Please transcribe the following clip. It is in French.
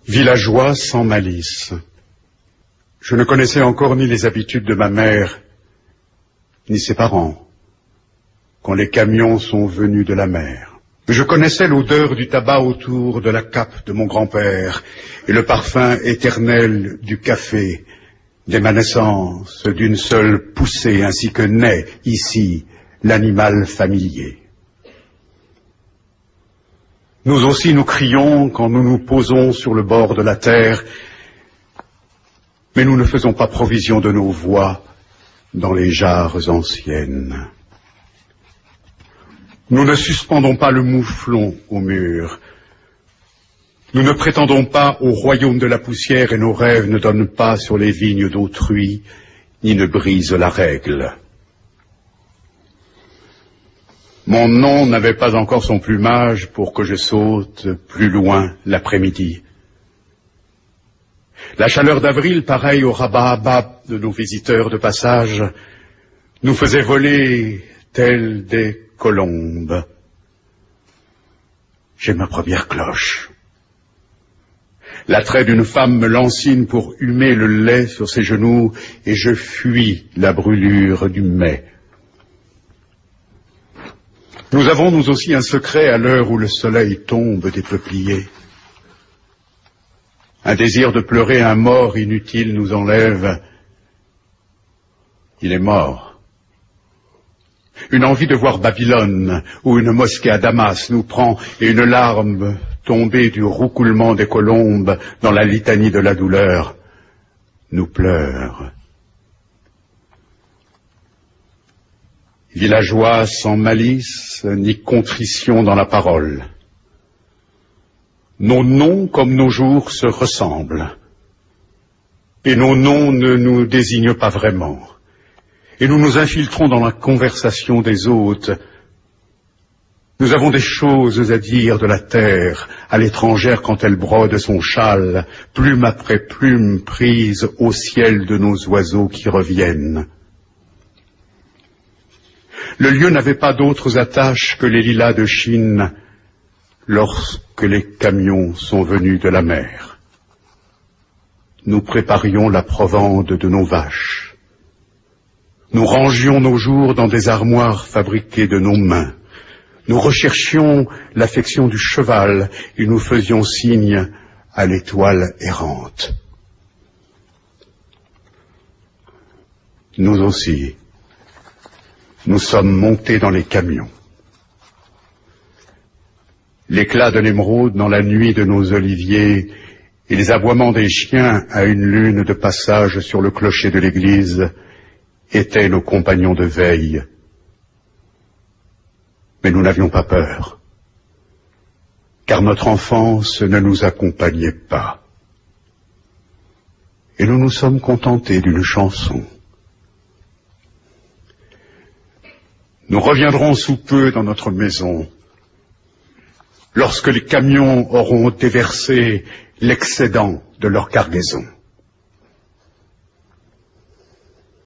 Villageois sans malice. Je ne connaissais encore ni les habitudes de ma mère, ni ses parents, quand les camions sont venus de la mer. Je connaissais l'odeur du tabac autour de la cape de mon grand-père et le parfum éternel du café, dès ma naissance, d'une seule poussée, ainsi que naît ici l'animal familier. Nous aussi nous crions quand nous nous posons sur le bord de la terre, mais nous ne faisons pas provision de nos voix dans les jarres anciennes. Nous ne suspendons pas le mouflon au mur. Nous ne prétendons pas au royaume de la poussière et nos rêves ne donnent pas sur les vignes d'autrui, ni ne brisent la règle. Mon nom n'avait pas encore son plumage pour que je saute plus loin l'après-midi. La chaleur d'avril, pareille au rabat-abab de nos visiteurs de passage, nous faisait voler telles des colombes. J'ai ma première cloche. L'attrait d'une femme me lancine pour humer le lait sur ses genoux et je fuis la brûlure du mai. Nous avons nous aussi un secret à l'heure où le soleil tombe des peupliers. Un désir de pleurer un mort inutile nous enlève. Il est mort. Une envie de voir Babylone ou une mosquée à Damas nous prend et une larme tombée du roucoulement des colombes dans la litanie de la douleur nous pleure. Villageois sans malice ni contrition dans la parole. Nos noms comme nos jours se ressemblent. Et nos noms ne nous désignent pas vraiment. Et nous nous infiltrons dans la conversation des hôtes. Nous avons des choses à dire de la terre à l'étrangère quand elle brode son châle, plume après plume prise au ciel de nos oiseaux qui reviennent. Le lieu n'avait pas d'autres attaches que les lilas de Chine lorsque les camions sont venus de la mer. Nous préparions la provende de nos vaches. Nous rangions nos jours dans des armoires fabriquées de nos mains. Nous recherchions l'affection du cheval et nous faisions signe à l'étoile errante. Nous aussi, nous sommes montés dans les camions. L'éclat de l'émeraude dans la nuit de nos oliviers et les aboiements des chiens à une lune de passage sur le clocher de l'église étaient nos compagnons de veille. Mais nous n'avions pas peur, car notre enfance ne nous accompagnait pas. Et nous nous sommes contentés d'une chanson. Nous reviendrons sous peu dans notre maison, lorsque les camions auront déversé l'excédent de leur cargaison.